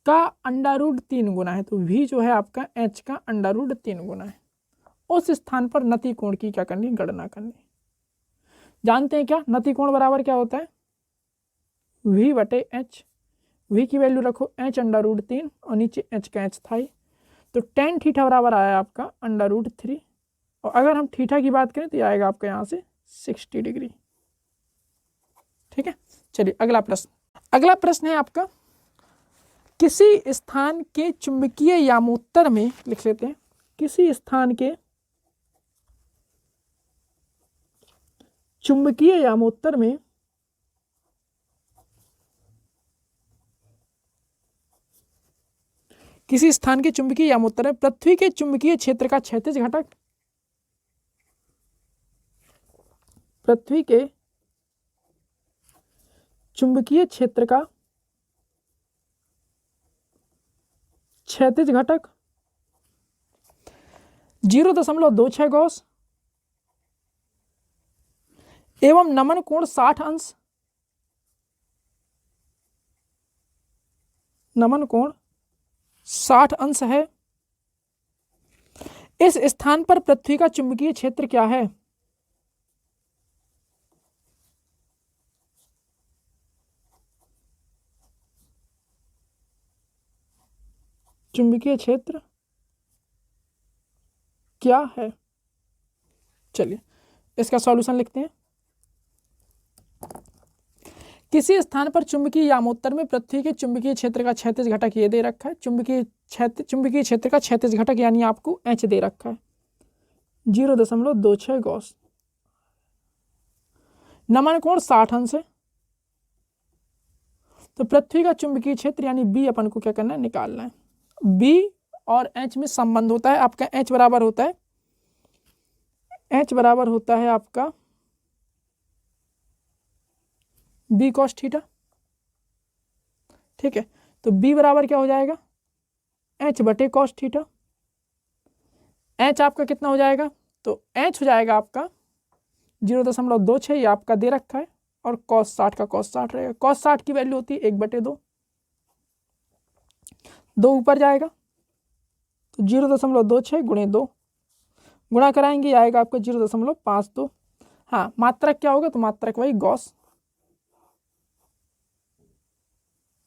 का √3 गुना है। तो v जो है आपका h का √3 गुना है। उस स्थान पर नति कोण की क्या करनी, गणना करनी। जानते हैं क्या, नति कोण बराबर क्या होता है, v/h। v की वैल्यू रखो h √3 और नीचे h का h था ही, तो tan थीटा बराबर आया आपका √3। और अगर हम थीटा की बात करें तो आएगा आपका यहाँ से 60 डिग्री। ठीक है, चलिए अगला प्रश्न है आपका, किसी स्थान के चुंबकीय यामोत्तर में, लिख लेते हैं, किसी स्थान के चुंबकीय यामोत्तर में पृथ्वी के चुंबकीय क्षेत्र का क्षैतिज घटक, पृथ्वी के चुंबकीय क्षेत्र का क्षैतिज घटक 0.26 गॉस एवं नमन कोण 60 अंश, नमन कोण 60 अंश है। इस स्थान पर पृथ्वी का चुंबकीय क्षेत्र क्या है, चुंबकीय क्षेत्र क्या है। चलिए इसका सॉल्यूशन लिखते हैं। किसी स्थान पर चुंबकीय यामोत्तर में पृथ्वी के चुंबकीय क्षेत्र का क्षैतिज घटक ये दे रखा है, चुंबकीय क्षेत्र का क्षैतिज घटक यानी आपको h दे रखा है 0.26 गॉस, नमन कोण 60 अंश है। तो पृथ्वी का चुंबकीय क्षेत्र यानी b अपन को क्या करना है, निकालना है। b और h में संबंध होता है आपका, h बराबर होता है आपका b cos थीटा। ठीक है, तो b बराबर क्या हो जाएगा, h/cos थीटा। h आपका कितना हो जाएगा, तो h हो जाएगा आपका 0.26, ये आपका दे रखा है, और cos 60 का cos 60 रहेगा। cos 60 की वैल्यू होती है 1/2, 2 ऊपर जाएगा, तो 0.26 × 2 गुणा कराएंगे, आएगा आपका 0.52। हाँ, मात्रक क्या होगा, तो मात्रक वही गॉस।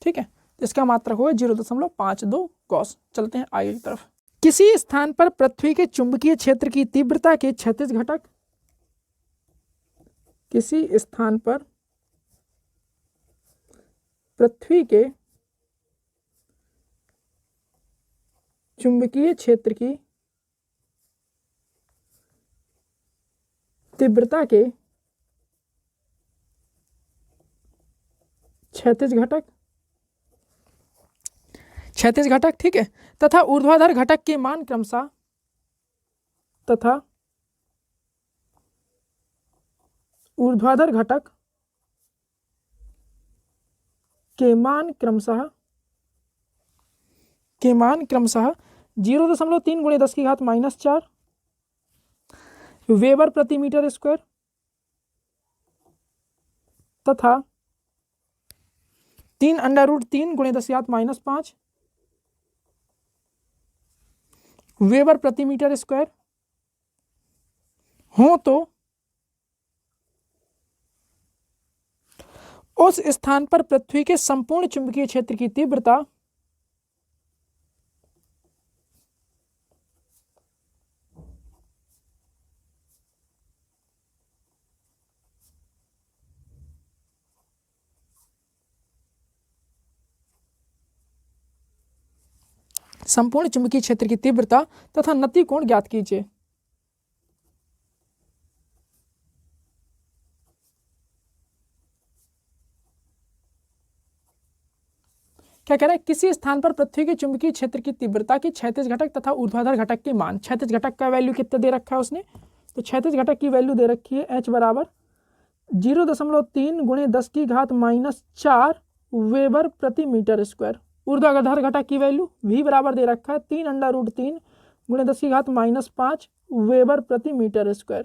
ठीक है, तो इसका मात्रक होगा 0.52 गॉस। चलते हैं आगे की तरफ। किसी स्थान पर पृथ्वी के चुंबकीय क्षेत्र की तीव्रता के क्षैतिज घटक, किसी स्थान पर पृथ्वी के चुंबकीय क्षेत्र की तीव्रता के क्षैतिज घटक, ठीक है, तथा ऊर्ध्वाधर घटक के मान क्रमशः ऊर्ध्वाधर घटक के मान क्रमशः 0.3 × 10⁻⁴ वेबर प्रति मीटर स्क्वायर तथा 3√3 गुणे 10⁻⁻5 वेबर प्रति मीटर स्क्वायर हो तो उस स्थान पर पृथ्वी के संपूर्ण चुंबकीय क्षेत्र की तीव्रता संपूर्ण चुंबकीय क्षेत्र की तीव्रता तथा नति कोण ज्ञात कीजिए। क्या कह रहा है, किसी स्थान पर पृथ्वी के चुंबकीय क्षेत्र की तीव्रता के क्षैतिज घटक तथा ऊर्ध्वाधर घटक के मान। क्षैतिज घटक का वैल्यू कितना दे रखा है उसने, तो क्षैतिज घटक की वैल्यू दे रखी है h बराबर 0.3 गुणे 10⁻⁻4 वेबर प्रति मीटर स्क्वायर। ऊर्ध्वाधर घटक की वैल्यू v बराबर दे रखा है 3√3 गुणे 10⁻⁻5 वेबर प्रति मीटर स्क्वायर।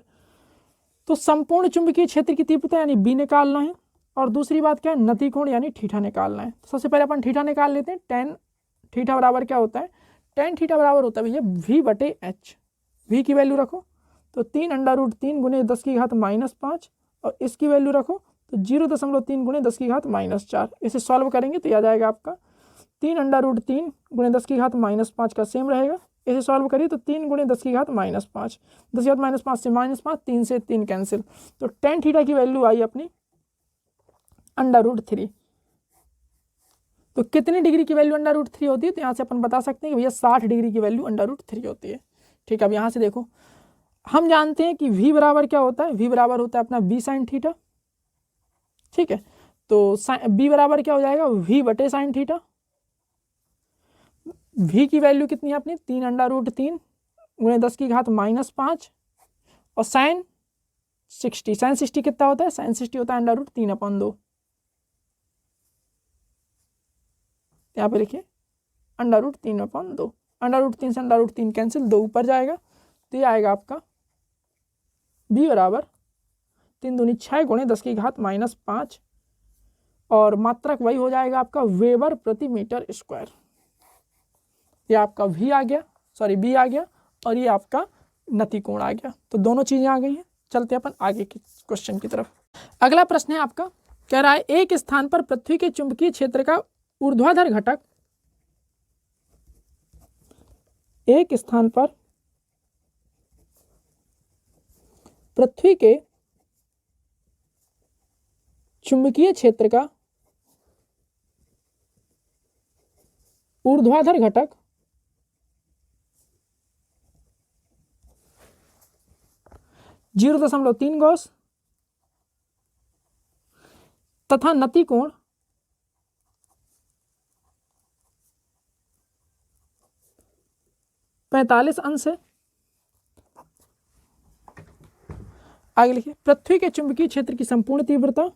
तो संपूर्ण चुंबकीय क्षेत्र की तीव्रता यानी b निकालना है, और दूसरी बात क्या है, नति कोण यानी थीटा निकालना है। तो सबसे पहले अपन थीटा निकाल लेते हैं। tan थीटा बराबर क्या होता है, tan थीटा बराबर होता है भैया v/h। v की वैल्यू रखो तो 3√3 गुणे 10⁻⁻5 और इसकी वैल्यू रखो तो 0.3 गुणे 10⁻⁻4। इसे सॉल्व करेंगे तो याद आएगा आपका 3√3 गुणे 10⁻⁻5 का सेम रहेगा। इसे सॉल्व करिए तो 3 गुणे 10⁻⁻5, 10⁻⁻5 से -5, 3 से 3 कैंसिल, तो tan थीटा की वैल्यू आई अपनी √3। तो कितनी डिग्री की वैल्यू √3 होती है, तो यहाँ से अपन बता सकते हैं कि भैया 60 डिग्री की वैल्यू √3 होती है। ठीक है, अब यहाँ से देखो हम जानते हैं कि v बराबर क्या होता है, v बराबर होता है अपना b sin थीटा। ठीक है, तो b बराबर क्या हो जाएगा, v/sin थीटा। v की वैल्यू कितनी है अपनी 3√3 गुणे 10⁻⁻5 और sin 60 कितना होता है, sin 60 होता है √3/2। यहाँ पे लिखिए √3/2, √3 से √3 कैंसिल, 2 ऊपर जाएगा तो ये आएगा आपका b बराबर 3 दूनी 6 गुणे 10⁻⁻5 और मात्रक वही हो जाएगा आपका वेबर प्रति मीटर स्क्वायर। ये आपका v आ गया, सॉरी b आ गया, और ये आपका नति कोण आ गया। तो दोनों चीजें आ गई हैं। चलते अपन आगे के क्वेश्चन की तरफ। अगला प्रश्न है आपका, कह रहा है एक स्थान पर पृथ्वी के चुंबकीय क्षेत्र का ऊर्ध्वाधर घटक, एक स्थान पर पृथ्वी के चुंबकीय क्षेत्र का ऊर्ध्वाधर घटक 0.3 गॉस तथा नति कोण 45 अंश है। आगे लिखिए, पृथ्वी के चुंबकीय क्षेत्र की संपूर्ण तीव्रता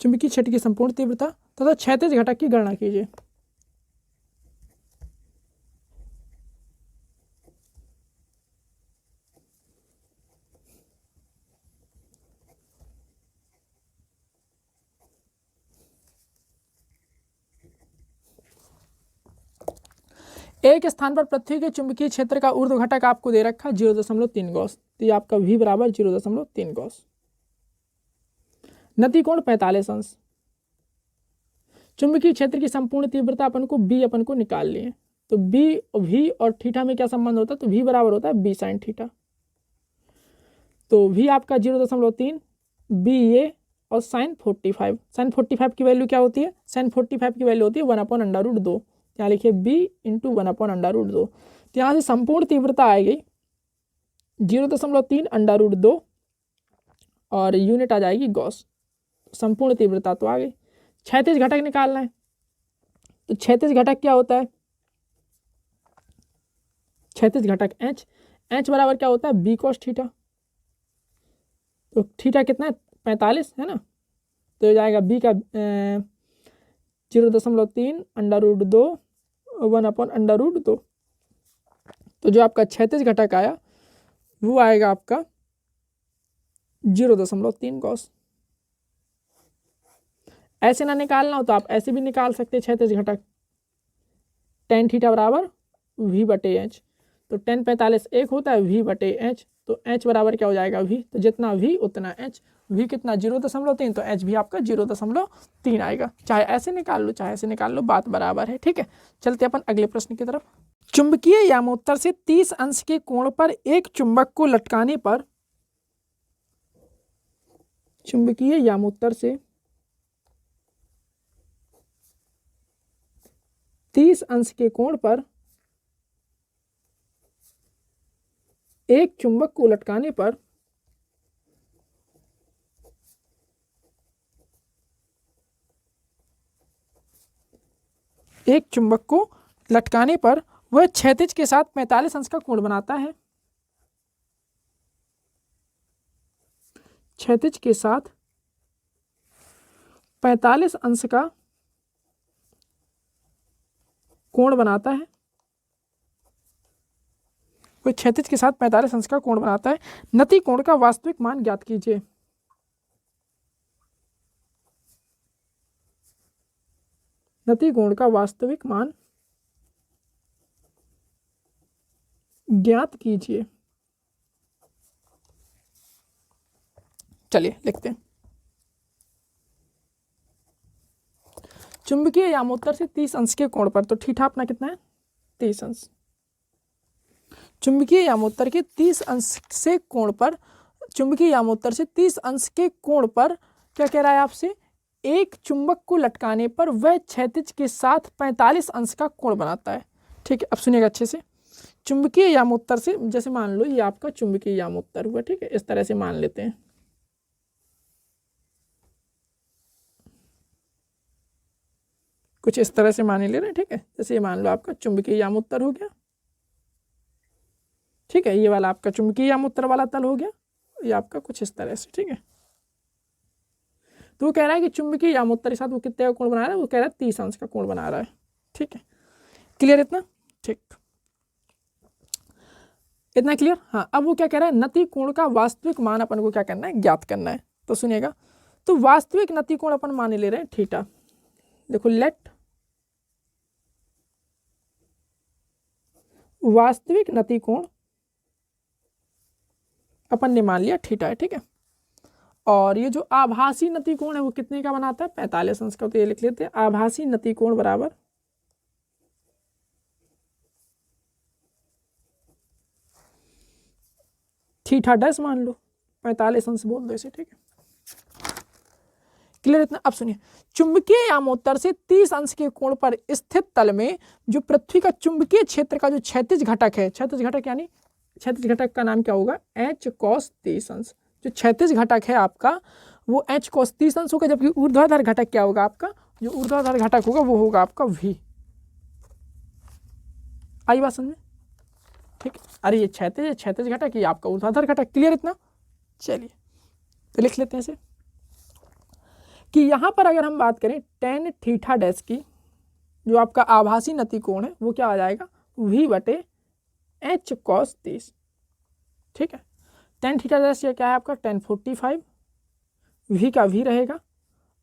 चुंबकीय क्षेत्र की संपूर्ण तीव्रता तथा क्षैतिज घटक की गणना कीजिए। एक स्थान पर पृथ्वी के चुंबकीय क्षेत्र का ऊर्ध्व घटक आपको दे रखा है 0.3 गॉस, तो ये आपका v बराबर 0.3 गॉस। नति कोण 45 अंश। चुंबकीय क्षेत्र की संपूर्ण तीव्रता अपन को निकाल लिए, तो b v और थीटा में क्या संबंध होता है, तो v बराबर होता है b sin थीटा। तो v आपका 0.3, b ये और sin 45 की वैल्यू क्या होती है, sin 45 की वैल्यू होती है 1/√2। यहाँ लिखिए b इंटू 1/√2। तो यहाँ से संपूर्ण तीव्रता आएगी 0.3 √2 और यूनिट आ जाएगी गॉस। संपूर्ण तीव्रता तो आ गई। क्षैतिज घटक निकालना है, तो क्षैतिज घटक क्या होता है, क्षैतिज घटक h बराबर क्या होता है b cos थीटा। तो थीटा कितना है 45 है ना, तो हो जाएगा b का 0.3 √2 1/√2। तो जो आपका क्षैतिज घटक आया वो आएगा आपका 0.3 कॉस। ऐसे ना निकालना हो तो आप ऐसे भी निकाल सकते हैं क्षैतिज घटक, tan थीटा बराबर v/h। तो tan 45 1 होता है v/h, तो h बराबर क्या हो जाएगा v, तो जितना v उतना h, v कितना 0.3, तो h भी आपका 0.3 आएगा। चाहे ऐसे निकाल लो चाहे ऐसे निकाल लो, बात बराबर है। ठीक है, चलते अपन अगले प्रश्न की तरफ। चुंबकीय यामोत्तर से 30 अंश के कोण पर एक चुंबक को लटकाने पर, चुंबकीय यामोत्तर से 30 अंश के कोण पर एक चुंबक को लटकाने पर एक चुंबक को लटकाने पर वह क्षैतिज के साथ 45 अंश का कोण बनाता है। क्षैतिज के साथ 45 अंश का कोण बनाता है, वह क्षैतिज के साथ 45 अंश का कोण बनाता है। नति कोण का वास्तविक मान ज्ञात कीजिए। नति कोण का वास्तविक मान ज्ञात कीजिए। चलिए लिखते हैं। चुंबकीय यामोत्तर से 30 अंश के कोण पर, तो थीटा अपना कितना है 30 अंश। चुंबकीय यामोत्तर के 30 अंश से कोण पर, चुंबकीय यामोत्तर से 30 अंश के कोण पर क्या कह रहा है आपसे, एक चुंबक को लटकाने पर वह क्षैतिज के साथ 45 अंश का कोण बनाता है। ठीक है, अब सुनिएगा अच्छे से। चुंबकीय यामोत्तर से, जैसे मान लो ये आपका चुंबकीय यामोत्तर हुआ, ठीक है, इस तरह से मान लेते हैं। कुछ इस तरह से मान ले रहे हैं। ठीक है, जैसे ये मान लो आपका चुंबकीय यामोत्तर हो गया। ठीक है, ये वाला आपका चुंबकीय यामोत्तर वाला तल हो गया, ये आपका कुछ इस तरह से। ठीक है, तो वो कह रहा है कि चुंबकीय यामोत्तर के साथ वो कितने का कोण बना रहा है, वो कह रहा है 30 अंश का कोण बना रहा है। ठीक है, क्लियर इतना? ठीक, इतना क्लियर। हाँ, अब वो क्या कह रहा है, नति कोण का वास्तविक मान अपन को क्या करना है, ज्ञात करना है। तो सुनिएगा, तो वास्तविक नति कोण अपन मान ले रहे हैं थीटा। देखो, लेट वास्तविक नति कोण अपन ने मान लिया थीटा है। ठीक है, और ये जो आभासी नति कोण है वो कितने का बनाता है, 45 अंश का। तो ये लिख लेते हैं, आभासी नति कोण बराबर थीटा डैश मान लो, 45 अंश बोल दो इसे। ठीक है, क्लियर इतना? अब सुनिए, चुंबकीय यामोत्तर से 30 अंश के कोण पर स्थित तल में जो पृथ्वी का चुंबकीय क्षेत्र का जो क्षैतिज घटक है, क्षैतिज घटक यानी क्षैतिज घटक का नाम क्या होगा, h cos 30 अंश। जो क्षैतिज घटक है आपका वो h cos 30 अंश होगा, जबकि ऊर्ध्वाधर घटक क्या होगा आपका, जो ऊर्ध्वाधर घटक होगा वो होगा आपका v। आई बात समझ में? ठीक, अरे ये क्षैतिज घटक, ये आपका ऊर्ध्वाधर घटक। क्लियर इतना? चलिए तो लिख लेते हैं इसे कि यहाँ पर अगर हम बात करें tan थीटा डैश की, जो आपका आभासी नति कोण है वो क्या आ जाएगा, v/h cos 30। ठीक है, tan थीटा डैश ये क्या है आपका tan 45, v का v रहेगा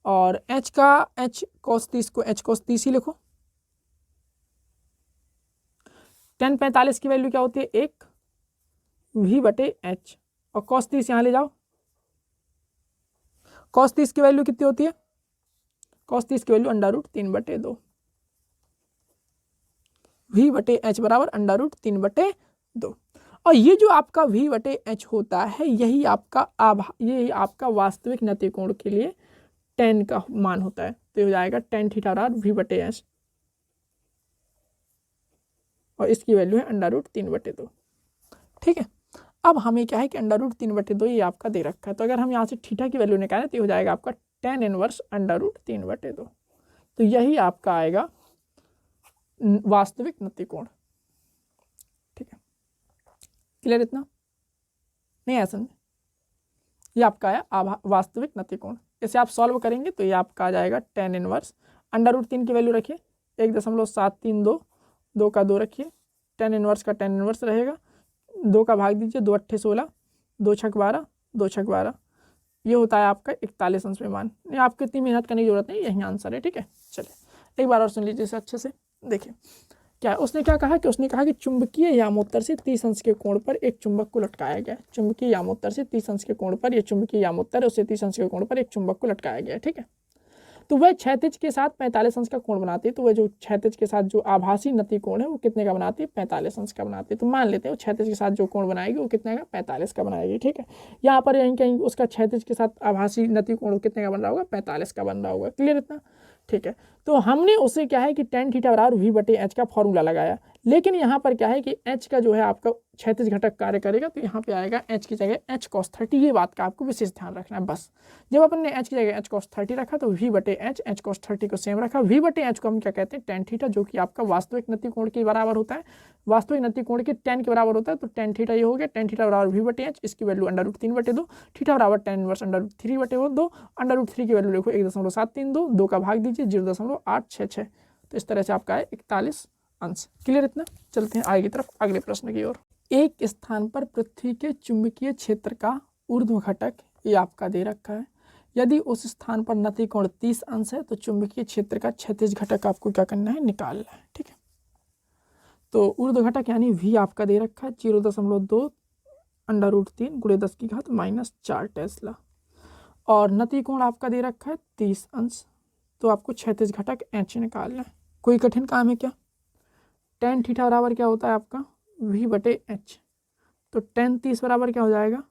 और h का h cos 30 को h cos 30 ही लिखो। tan 45 की वैल्यू क्या होती है 1, v/h, और cos 30 यहाँ ले जाओ। cos 30 की वैल्यू कितनी होती है, cos 30 की वैल्यू √3/2, v/h बराबर √3/2। और ये जो आपका v/h होता है यही आपका वास्तविक नति कोण के लिए tan का मान होता है। तो ये हो जाएगा tan थीटा बराबर v/h, और इसकी वैल्यू है √3/2। ठीक है, अब हमें क्या है कि √3/2 ये आपका दे रखा है। तो अगर हम यहाँ से थीटा की वैल्यू निकालें तो हो जाएगा आपका tan इनवर्स √3/2। तो यही आपका आएगा वास्तविक नति कोण। ठीक है, क्लियर इतना? नहीं ऐसा नहीं, ये आपका आया वास्तविक नति कोण। इसे आप सॉल्व करेंगे तो ये आपका आ जाएगा tan इनवर्स √3 की वैल्यू रखिए 1.732, 2 का 2 रखिए, tan इनवर्स का tan इनवर्स रहेगा, 2 का भाग दीजिए, 2 अट्ठे 16, 2 छक 12, 2 छक 12, ये होता है आपका 41 अंश में मान। नहीं, आपको इतनी मेहनत करने की जरूरत नहीं, यही आंसर है। ठीक है, चलिए एक बार और सुन लीजिए इसे अच्छे से। देखिए क्या है, उसने क्या कहा कि उसने कहा कि चुंबकीय यामोत्तर से 30 अंश के कोण पर एक चुंबक को लटकाया गया। चुंबकीय यामोत्तर से 30 अंश के कोण पर, ये चुंबकीय यामोत्तर है, उससे 30 अंश के कोण पर एक चुंबक को लटकाया गया। ठीक है, तो वह क्षैतिज के साथ 45 अंश का कोण बनाती है। तो वह जो क्षैतिज के साथ जो आभासी नति कोण है वो कितने का बनाती है? 45 अंश का बनाती है। तो मान लेते हैं वो क्षैतिज के साथ जो कोण बनाएगी वो कितने का? 45 का बनाएगी। ठीक है, यहाँ पर यहीं कहीं उसका क्षैतिज के साथ आभासी नति कोण कितने का बन रहा होगा? 45 का बन रहा होगा। क्लियर इतना? ठीक है, तो हमने उसे क्या है कि tan थीटा बराबर v/h का फॉर्मूला लगाया, लेकिन यहाँ पर क्या है कि h का जो है आपका क्षैतिज घटक कार्य करेगा, तो यहाँ पे आएगा h की जगह h cos 30। ये बात का आपको विशेष ध्यान रखना है। बस जब अपन ने h की जगह h cos 30 रखा तो v/h h cos 30 को सेम रखा। v/h को हम क्या कहते हैं? tan थीटा, जो कि आपका वास्तविक नति कोण के बराबर होता है। वास्तविक नति कोण के tan के बराबर होता है, तो tan थीटा ये हो गया। tan थीटा बराबर v/h, इसकी वैल्यू √3/2, थीटा बराबर tan इनवर्स √3/2, √3 की वैल्यू देखो 1.732, 2 का भाग दीजिए 0.866। तो इस तरह से आपका है 41 अंश। क्लियर इतना? चलते हैं आगे की तरफ, अगले प्रश्न की ओर। एक स्थान पर पृथ्वी के चुंबकीय क्षेत्र का ऊर्ध्व घटक ये आपका दे रखा है। यदि उस स्थान पर नति कोण 30 अंश है तो चुंबकीय क्षेत्र का क्षैतिज घटक आपको क्या करना है? निकालना है। ठीक है, तो ऊर्ध्व घटक यानी v आपका दे रखा है 0.2 √3 × 10⁻⁴ टेस्ला, और नति कोण आपका दे रखा है 30 अंश। तो आपको क्षैतिज घटक h निकालना है। कोई कठिन काम है क्या? tan थीटा बराबर क्या होता है आपका? v/h। तो tan 30 बराबर क्या हो जाएगा?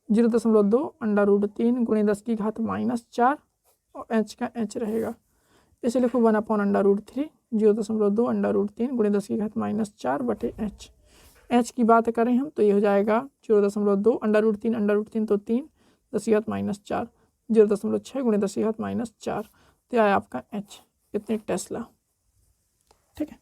0.2 √3 × 10⁻⁴, और h का h रहेगा, इसे लिखो 1/√3 0.2 √3 × 10⁻⁴/h। h की बात करें हम तो ये हो जाएगा 0.2 √3 तो 3 10⁻⁴, 0.6 × 10⁻⁴, तो आया आपका h, इतने टेस्ला। ठीक है,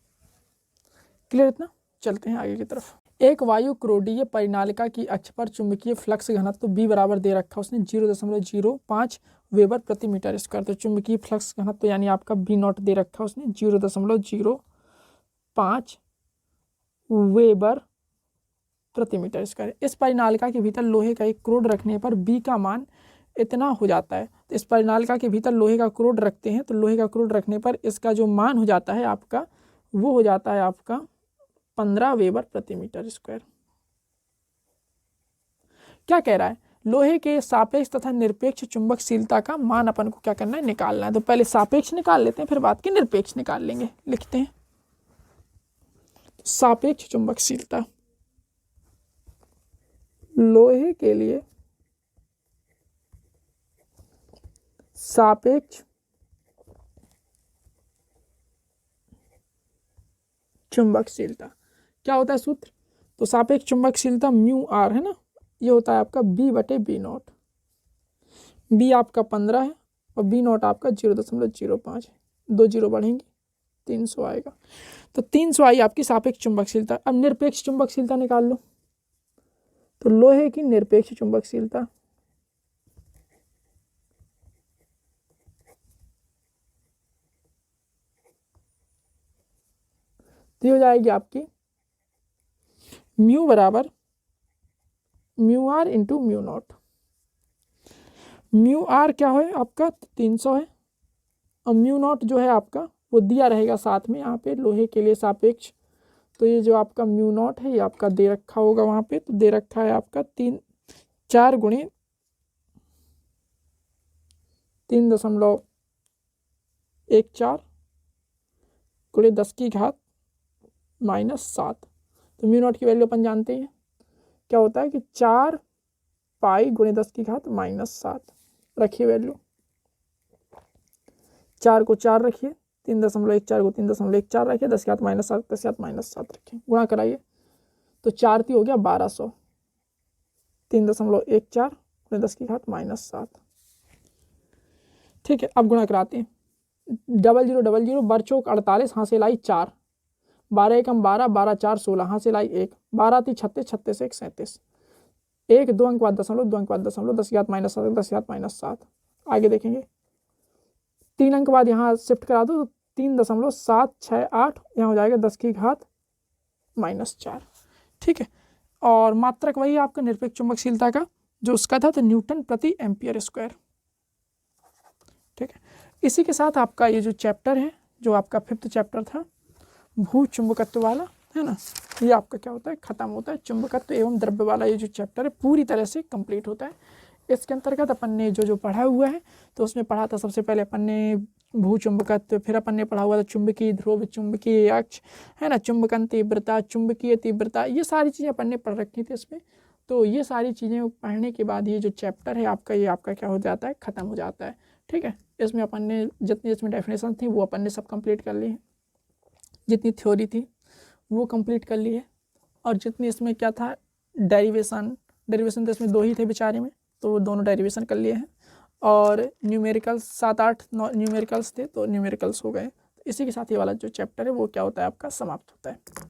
क्लियर इतना? चलते हैं आगे की तरफ। एक वायु क्रोडीय परिनालिका की अक्ष पर चुंबकीय फ्लक्स घनत्व b बराबर दे रखा, उसने 0.05 वेबर प्रति मीटर स्क्वायर। तो चुंबकीय फ्लक्स घनत्व यानी आपका b0 दे रखा, उसने 0.05 वेबर प्रति मीटर स्क्वायर। इस परिनालिका के भीतर लोहे का एक क्रोड रखने पर b का मान इतना हो जाता है। तो इस परिनालिका के भीतर लोहे का क्रोड रखते हैं, तो लोहे का क्रोड रखने पर इसका जो मान हो जाता है आपका, वो हो जाता है आपका 15 वेबर प्रति मीटर स्क्वायर। क्या कह रहा है? लोहे के सापेक्ष तथा निरपेक्ष चुंबकशीलता का मान अपन को क्या करना है? निकालना है। तो पहले सापेक्ष निकाल लेते हैं, फिर बात की निरपेक्ष निकाल लेंगे। लिखते हैं सापेक्ष चुंबकशीलता लोहे के लिए सापेक्ष चुंबकशीलता क्या होता है सूत्र? तो सापेक्ष चुंबकशीलता μr है ना, ये होता है आपका b/b0। b आपका 15 है और b0 आपका 0.05 है, 2 0 बढ़ेंगे 300 आएगा। तो 300 आई आपकी सापेक्ष चुंबकशीलता। अब निरपेक्ष चुंबकशीलता निकाल लो। तो लोहे की निरपेक्ष चुंबकशीलता तो हो जाएगी आपकी म्यू बराबर μr × μ0। μr क्या है आपका? 300 है, और μ0 जो है आपका वो दिया रहेगा साथ में यहाँ पे लोहे के लिए सापेक्ष। तो ये जो आपका μ0 है ये आपका दे रखा होगा वहाँ पे, तो दे रखा है आपका 4 × 3.14 × 10⁻⁷। तो μ0 की वैल्यू अपन जानते हैं क्या होता है कि 4 पाई × 10⁻⁷। रखिए वैल्यू, 4 को 4 रखिए, 3.14 को 3.14 रखिए, 10⁻⁷ 10⁻⁷ रखिए, गुणा कराइए तो 4 हो गया 1200, 3.14 × 10⁻⁷। ठीक है, अब गुणा कराते हैं। 00 00 बरचौक 48, हासिल आई 4, 12 एकम 12, 12 4 16, हासिल आई 1, 12 × 36, 36 1 37, 1 2 अंक बाद दशमलव, 2 अंक बाद दशमलव, 10⁻⁷ 10⁻⁷। आगे देखेंगे 3 अंक बाद यहाँ शिफ्ट करा दो तो 3.768 यहाँ हो जाएगा 10 की घात -4। ठीक है, और मात्रक वही आपका निरपेक्ष चुंबकशीलता का जो उसका था तो न्यूटन प्रति एम्पियर स्क्वायर। ठीक है, इसी के साथ आपका ये जो चैप्टर है जो आपका 5th चैप्टर था भू चुंबकत्व वाला, है ना, ये आपका क्या होता है, खत्म होता है। चुंबकत्व एवं द्रव्य वाला ये जो चैप्टर है पूरी तरह से कंप्लीट होता है। इसके अंतर्गत अपन ने जो पढ़ा हुआ है तो उसमें पढ़ा था सबसे पहले अपन ने भू चुंबकत्व, फिर अपन ने पढ़ा हुआ था चुंबकीय ध्रुव, चुंबकीय अक्ष, है ना, चुंबकन तीव्रता, चुंबकीय तीव्रता, ये सारी चीज़ें अपन ने पढ़ रखी थी इसमें। तो ये सारी चीज़ें पढ़ने के बाद ये जो चैप्टर है आपका ये आपका क्या हो जाता है, ख़त्म हो जाता है। ठीक है, इसमें अपन ने जितनी इसमें डेफिनेशन थी वो अपन ने सब कंप्लीट कर ली है, जितनी थ्योरी थी वो कंप्लीट कर ली है, और जितनी इसमें क्या था डेरिवेशन तो इसमें 2 ही थे बेचारे में, तो वो दोनों डेरिवेशन कर लिए हैं, और न्यूमेरिकल्स 7-8 न्यूमेरिकल्स थे तो न्यूमेरिकल्स हो गए। इसी के साथ ये वाला जो चैप्टर है वो क्या होता है आपका समाप्त होता है।